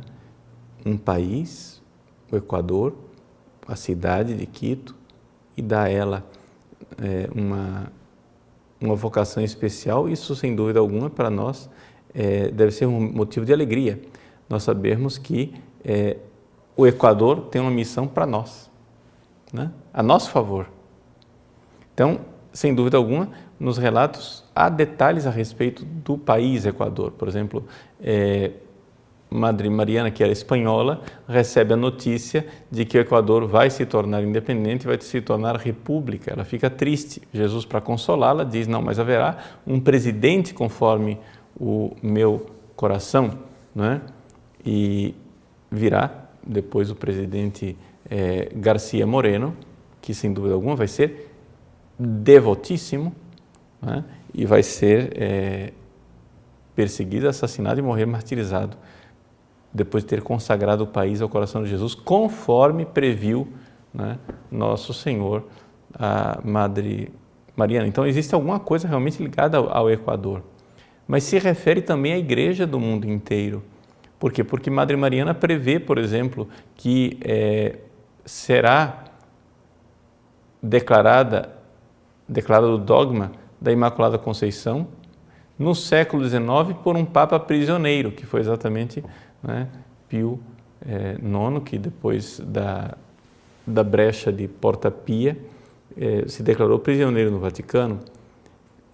um país, o Equador, a cidade de Quito, e dá a ela uma vocação especial, isso sem dúvida alguma para nós deve ser um motivo de alegria. Nós sabemos que o Equador tem uma missão para nós, né, a nosso favor. Então, sem dúvida alguma, nos relatos há detalhes a respeito do país Equador. Por exemplo, Madre Mariana, que era espanhola, recebe a notícia de que o Equador vai se tornar independente, vai se tornar república. Ela fica triste. Jesus, para consolá-la, diz: não, mas haverá um presidente conforme o meu coração, não é? E virá depois o presidente García Moreno, que sem dúvida alguma vai ser devotíssimo, né? E vai ser perseguido, assassinado e morrer martirizado depois de ter consagrado o país ao coração de Jesus, conforme previu, né, Nosso Senhor, a Madre Mariana. Então, existe alguma coisa realmente ligada ao Equador, mas se refere também à Igreja do mundo inteiro. Por quê? Porque Madre Mariana prevê, por exemplo, que será declarado o dogma da Imaculada Conceição no século XIX por um Papa prisioneiro, que foi exatamente, né, Pio IX, que depois da brecha de Porta Pia se declarou prisioneiro no Vaticano.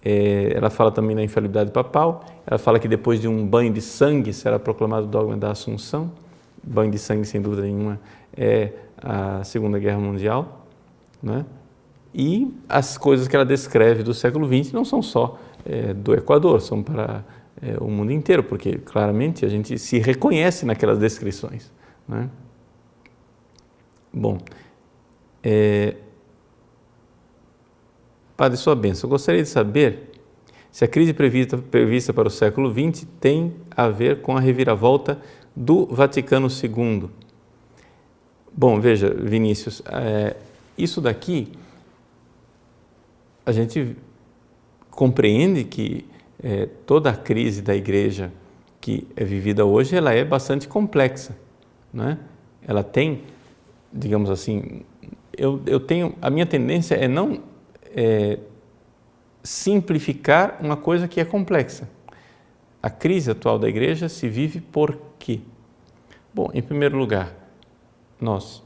Ela fala também na infalibilidade papal, ela fala que depois de um banho de sangue será proclamado o dogma da Assunção. Banho de sangue, sem dúvida nenhuma, é a Segunda Guerra Mundial, né? E as coisas que ela descreve do século XX não são só do Equador, são para o mundo inteiro, porque claramente a gente se reconhece naquelas descrições, né? Bom, Padre, sua bênção, eu gostaria de saber se a crise prevista para o século XX tem a ver com a reviravolta do Vaticano II. Bom, veja, Vinícius, isso daqui a gente compreende que toda a crise da Igreja que é vivida hoje, ela é bastante complexa, né? Ela tem, digamos assim, a minha tendência é não simplificar uma coisa que é complexa. A crise atual da Igreja se vive por quê? Bom, em primeiro lugar, nós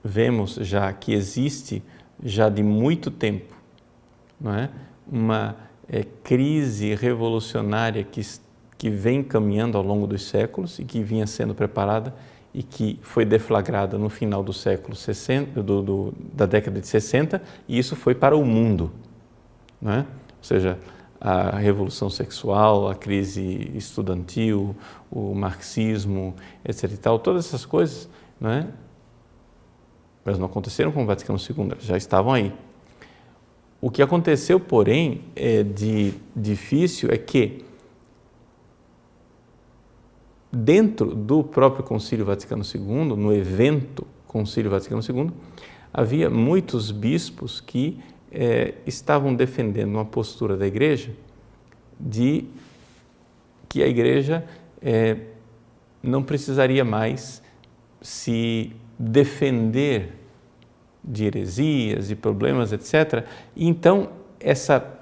vemos já que existe, já de muito tempo, não é? Uma crise revolucionária que vem caminhando ao longo dos séculos e que vinha sendo preparada e que foi deflagrada no final do século 60, da década de 60, e isso foi para o mundo, não é? Ou seja, a revolução sexual, a crise estudantil, o marxismo, etc. e tal, todas essas coisas, não é? Elas não aconteceram com o Vaticano II, elas já estavam aí. O que aconteceu, porém, de difícil é que, dentro do próprio Concílio Vaticano II, no evento Concílio Vaticano II, havia muitos bispos que estavam defendendo uma postura da Igreja de que a Igreja não precisaria mais se defender de heresias, de problemas, etc. E então, essa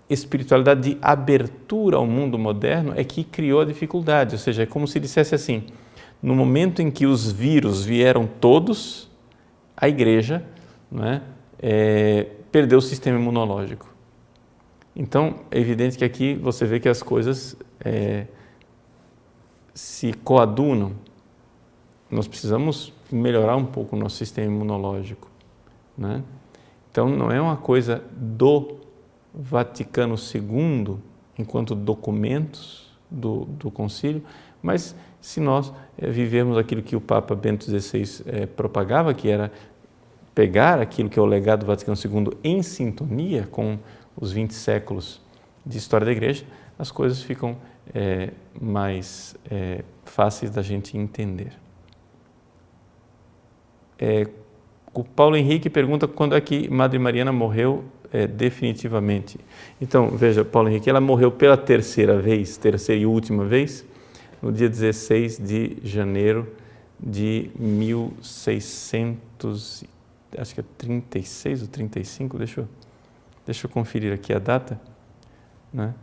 espiritualidade de abertura ao mundo moderno é que criou a dificuldade, ou seja, é como se dissesse assim, no momento em que os vírus vieram todos, a Igreja, não é, perdeu o sistema imunológico. Então, é evidente que aqui você vê que as coisas se coadunam. Nós precisamos melhorar um pouco o nosso sistema imunológico, né? Então, não é uma coisa do Vaticano II, enquanto documentos do concílio, mas se nós vivermos aquilo que o Papa Bento XVI propagava, que era pegar aquilo que é o legado do Vaticano II em sintonia com os 20 séculos de história da Igreja, as coisas ficam mais fáceis da gente entender. O Paulo Henrique pergunta quando é que Madre Mariana morreu definitivamente. Então, veja, Paulo Henrique, ela morreu pela terceira e última vez, no dia 16 de janeiro de 1636 ou 35, deixa eu conferir aqui a data, né?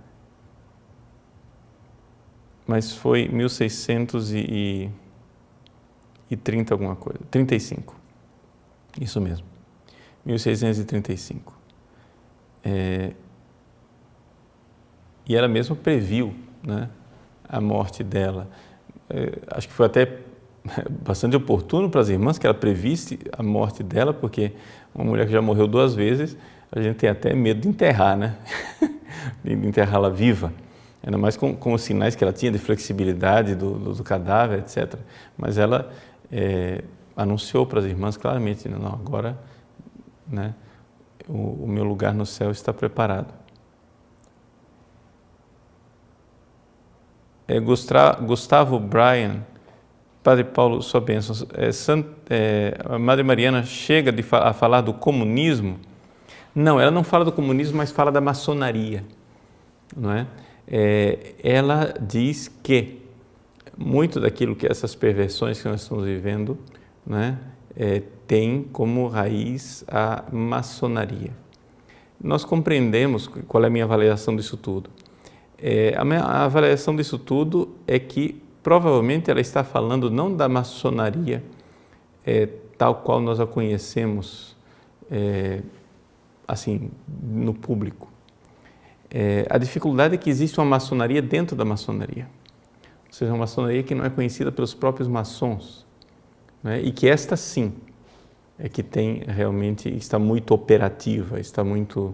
Mas foi 1630 alguma coisa, 35, isso mesmo, 1635. E ela mesma previu, né, a morte dela. Acho que foi até bastante oportuno para as irmãs que ela previsse a morte dela, porque uma mulher que já morreu 2 vezes, a gente tem até medo de enterrar, né? De enterrá-la viva, ainda mais com os sinais que ela tinha de flexibilidade do cadáver, etc. Mas ela anunciou para as irmãs claramente, não, agora, né, o meu lugar no céu está preparado. Gustavo Bryan, Padre Paulo, sua bênção. A Madre Mariana chega a falar do comunismo? Não, ela não fala do comunismo, mas fala da maçonaria, não é? Ela diz que muito daquilo que essas perversões que nós estamos vivendo, né, tem como raiz a maçonaria. Nós compreendemos qual é a minha avaliação disso tudo. A minha avaliação disso tudo é que provavelmente ela está falando não da maçonaria tal qual nós a conhecemos assim no público. A dificuldade é que existe uma maçonaria dentro da maçonaria, ou seja, uma maçonaria que não é conhecida pelos próprios maçons, né? E que esta sim é que está muito operativa, está muito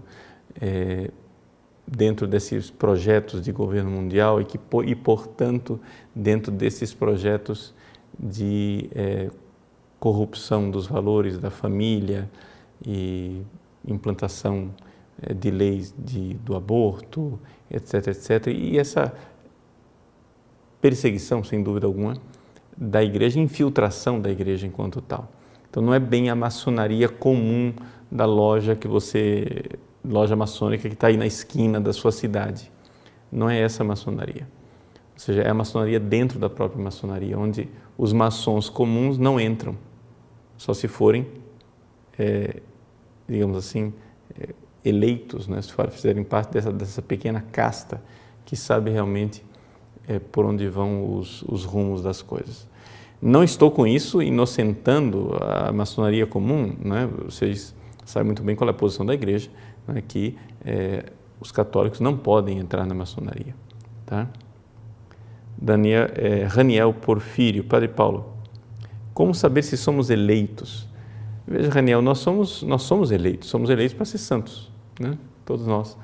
dentro desses projetos de governo mundial e portanto, dentro desses projetos de corrupção dos valores da família e implantação de leis do aborto, etc., etc. E essa perseguição, sem dúvida alguma, da Igreja, infiltração da Igreja enquanto tal. Então, não é bem a maçonaria comum da loja maçônica que está aí na esquina da sua cidade. Não é essa a maçonaria. Ou seja, é a maçonaria dentro da própria maçonaria, onde os maçons comuns não entram, só se forem, digamos assim, eleitos, né? Se fizerem parte dessa pequena casta que sabe realmente por onde vão os rumos das coisas. Não estou com isso inocentando a maçonaria comum, né? Vocês sabem muito bem qual é a posição da Igreja, né? Que os católicos não podem entrar na maçonaria, tá? Raniel Porfírio, Padre Paulo, como saber se somos eleitos? Veja, Raniel, nós somos eleitos para ser santos, né? Todos nós.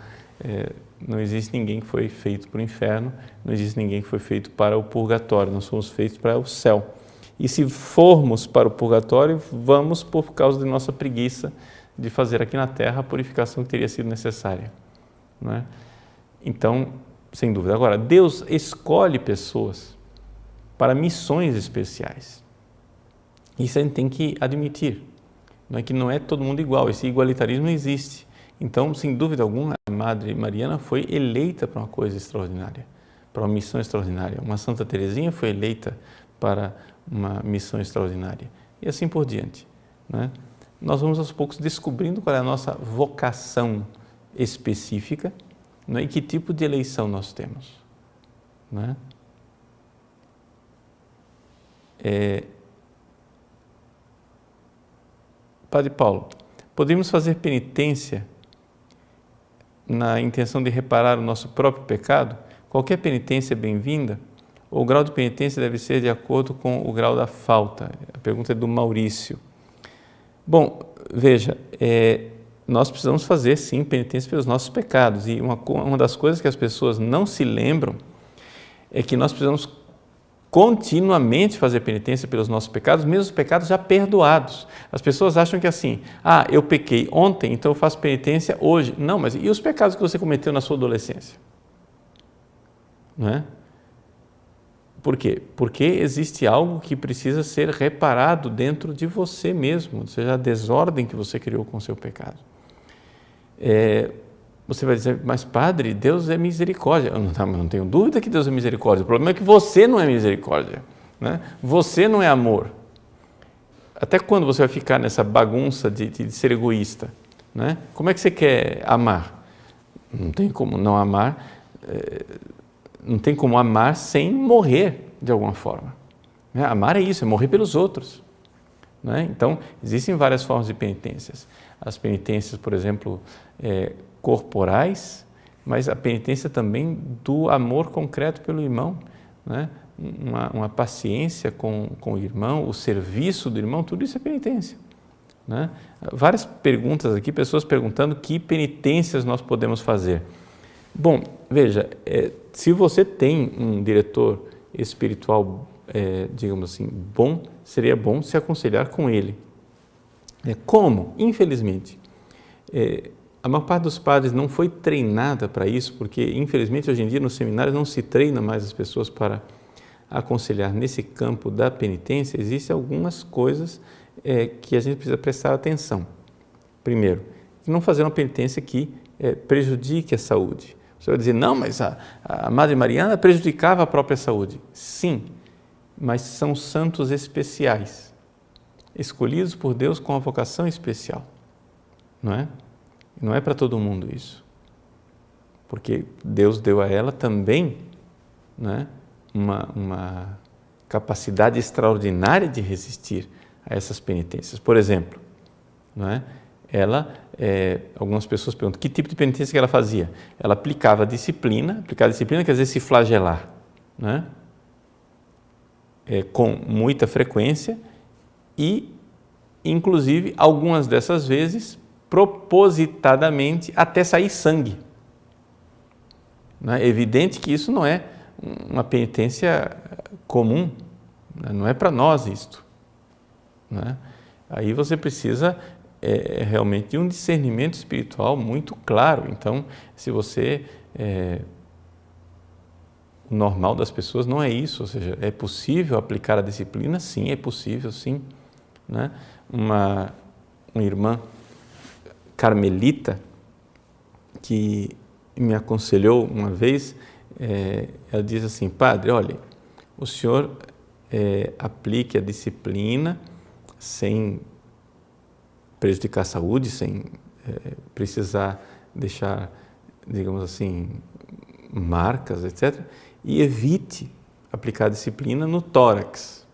Não existe ninguém que foi feito para o inferno, não existe ninguém que foi feito para o purgatório, nós somos feitos para o céu. E se formos para o purgatório, vamos por causa de nossa preguiça de fazer aqui na Terra a purificação que teria sido necessária, não é? Então, sem dúvida. Agora, Deus escolhe pessoas para missões especiais. Isso a gente tem que admitir. Não é que não é todo mundo igual, esse igualitarismo não existe. Então, sem dúvida alguma, a Madre Mariana foi eleita para uma coisa extraordinária, para uma missão extraordinária. Uma Santa Teresinha foi eleita para uma missão extraordinária. E assim por diante, né? Nós vamos aos poucos descobrindo qual é a nossa vocação específica, né? E que tipo de eleição nós temos, né? Padre Paulo, podemos fazer penitência na intenção de reparar o nosso próprio pecado? Qualquer penitência é bem-vinda? Ou o grau de penitência deve ser de acordo com o grau da falta? A pergunta é do Maurício. Bom, veja, nós precisamos fazer sim penitência pelos nossos pecados, e uma das coisas que as pessoas não se lembram é que nós precisamos continuamente fazer penitência pelos nossos pecados, mesmo os pecados já perdoados. As pessoas acham que assim, eu pequei ontem, então eu faço penitência hoje. Não, mas e os pecados que você cometeu na sua adolescência? Não é? Por quê? Porque existe algo que precisa ser reparado dentro de você mesmo, ou seja, a desordem que você criou com o seu pecado. Você vai dizer, mas padre, Deus é misericórdia. Eu não tenho dúvida que Deus é misericórdia. O problema é que você não é misericórdia, né? Você não é amor. Até quando você vai ficar nessa bagunça de ser egoísta, né? Como é que você quer amar? Não tem como não amar. Não tem como amar sem morrer de alguma forma. Amar é isso, é morrer pelos outros. Né? Então, existem várias formas de penitências. As penitências, por exemplo, corporais, mas a penitência também do amor concreto pelo irmão, né? Uma paciência com o irmão, o serviço do irmão, tudo isso é penitência. Né? Várias perguntas aqui, pessoas perguntando que penitências nós podemos fazer. Bom, veja, se você tem um diretor espiritual, digamos assim, bom, seria bom se aconselhar com ele. Como? Infelizmente, a maior parte dos padres não foi treinada para isso, porque infelizmente hoje em dia no seminário não se treina mais as pessoas para aconselhar nesse campo da penitência. Existem algumas coisas que a gente precisa prestar atenção. Primeiro, não fazer uma penitência que prejudique a saúde. Você vai dizer, não, mas a Madre Mariana prejudicava a própria saúde. Sim, mas são santos especiais, escolhidos por Deus com uma vocação especial, não é? Não é para todo mundo isso, porque Deus deu a ela também, né, uma capacidade extraordinária de resistir a essas penitências. Por exemplo, não é? Ela, algumas pessoas perguntam, que tipo de penitência que ela fazia? Ela aplicava disciplina quer dizer se flagelar, né? Com muita frequência e, inclusive, algumas dessas vezes, propositadamente, até sair sangue. É evidente que isso não é uma penitência comum, não é para nós isto. Né? Aí você precisa realmente de um discernimento espiritual muito claro. Então, se você... o normal das pessoas não é isso, ou seja, é possível aplicar a disciplina? Sim, é possível, sim. Né? Uma irmã carmelita que me aconselhou uma vez, ela diz assim, padre, olha, o senhor aplique a disciplina sem prejudicar a saúde, sem precisar deixar, digamos assim, marcas, etc., e evite aplicar a disciplina no tórax.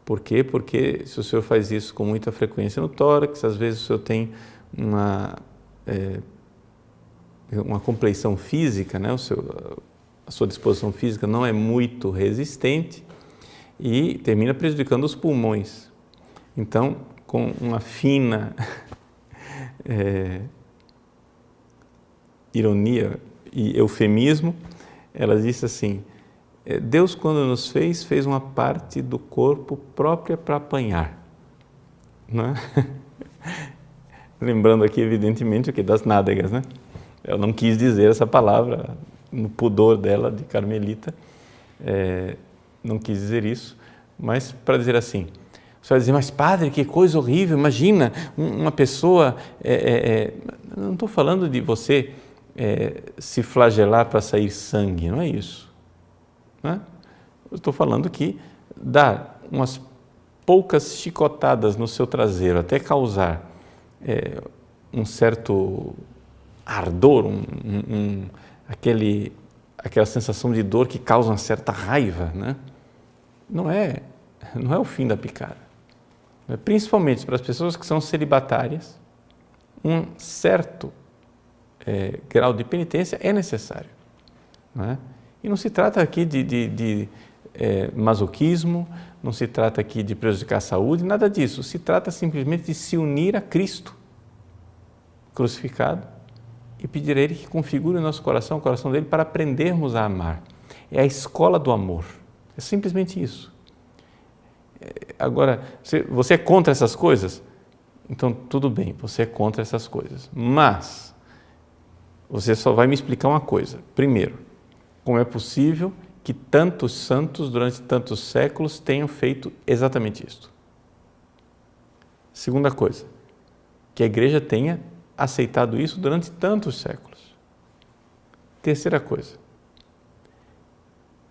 Por quê? Porque se o senhor faz isso com muita frequência no tórax, às vezes o senhor tem uma compleição física, né? A sua disposição física não é muito resistente e termina prejudicando os pulmões. Então, com uma fina ironia e eufemismo, ela disse assim, Deus, quando nos fez uma parte do corpo própria para apanhar. Não é? Lembrando aqui, evidentemente, o que das nádegas, né? Ela não quis dizer essa palavra, no pudor dela, de carmelita, não quis dizer isso, mas para dizer assim, você vai dizer, mas padre, que coisa horrível, imagina uma pessoa, não estou falando de você se flagelar para sair sangue, não é isso, né? Eu estou falando que dar umas poucas chicotadas no seu traseiro até causar um certo ardor, aquela sensação de dor que causa uma certa raiva, né? Não é o fim da picada. Principalmente para as pessoas que são celibatárias, um certo grau de penitência é necessário, não é? E não se trata aqui de masoquismo, não se trata aqui de prejudicar a saúde, nada disso. Se trata simplesmente de se unir a Cristo crucificado e pedir a Ele que configure o nosso coração, o coração dele, para aprendermos a amar. É a escola do amor. É simplesmente isso. Agora, você é contra essas coisas? Então, tudo bem, você é contra essas coisas. Mas, você só vai me explicar uma coisa. Primeiro, como é possível que tantos santos, durante tantos séculos, tenham feito exatamente isso? Segunda coisa, que a igreja tenha aceitado isso durante tantos séculos. Terceira coisa,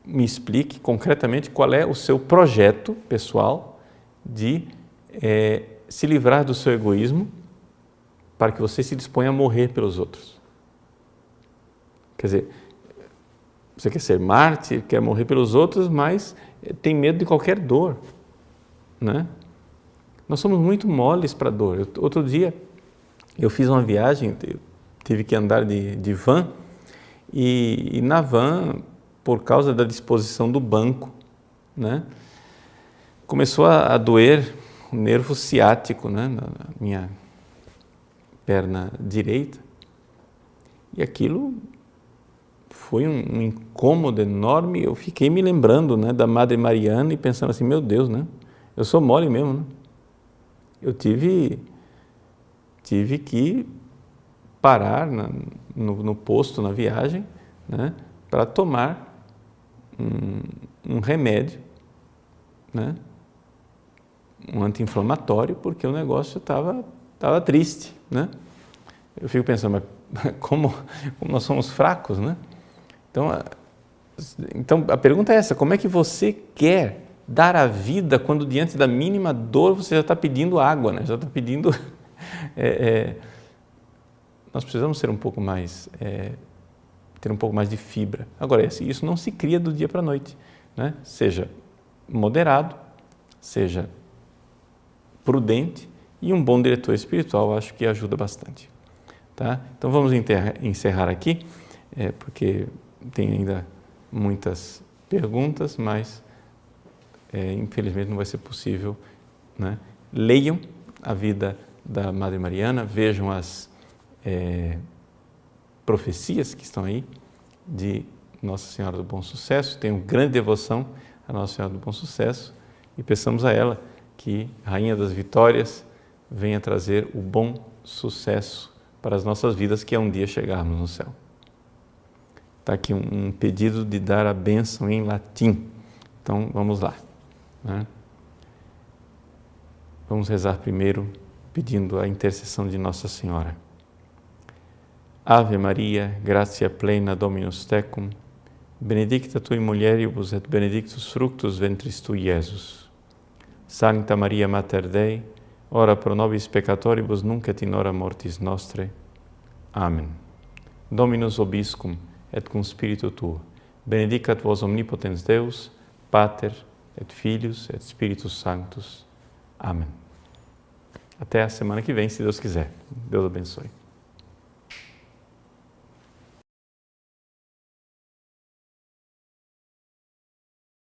me explique concretamente qual é o seu projeto pessoal de se livrar do seu egoísmo para que você se disponha a morrer pelos outros. Quer dizer, você quer ser mártir, quer morrer pelos outros, mas tem medo de qualquer dor, né? Nós somos muito moles para a dor. Outro dia, eu fiz uma viagem, eu tive que andar de van, e na van, por causa da disposição do banco, né, começou a doer o nervo ciático, né, na minha perna direita, e aquilo foi um incômodo enorme. Eu fiquei me lembrando, né, da Madre Mariana e pensando assim, meu Deus, né, eu sou mole mesmo, né? Eu tive que parar no posto, na viagem, né, para tomar um remédio, né, um anti-inflamatório, porque o negócio estava triste, né? Eu fico pensando, mas como nós somos fracos, né? Então a pergunta é essa, como é que você quer dar a vida quando diante da mínima dor você já está pedindo água, né? Já está pedindo... nós precisamos ser um pouco mais, ter um pouco mais de fibra. Agora, isso não se cria do dia para a noite, né? Seja moderado, seja prudente, e um bom diretor espiritual acho que ajuda bastante. Tá? Então vamos encerrar aqui, porque tem ainda muitas perguntas, mas infelizmente não vai ser possível, né? Leiam a vida da Madre Mariana, vejam as profecias que estão aí de Nossa Senhora do Bom Sucesso, tenham grande devoção a Nossa Senhora do Bom Sucesso e peçamos a ela que, Rainha das Vitórias, venha trazer o bom sucesso para as nossas vidas, que é um dia chegarmos no céu. Está aqui um pedido de dar a bênção em latim. Então, vamos lá, né? Vamos rezar primeiro, pedindo a intercessão de Nossa Senhora. Ave Maria, gratia plena Dominus tecum, benedicta tui mulieribus et benedictus fructus ventris tui, Iesus. Sancta Maria Mater Dei, ora pro nobis peccatoribus nunc et in hora mortis nostre. Amen. Dominus vobiscum et cum spiritu tuo, benedicat vos omnipotens Deus, Pater et Filius et Spiritus Sanctus. Amém. Até a semana que vem, se Deus quiser. Deus abençoe.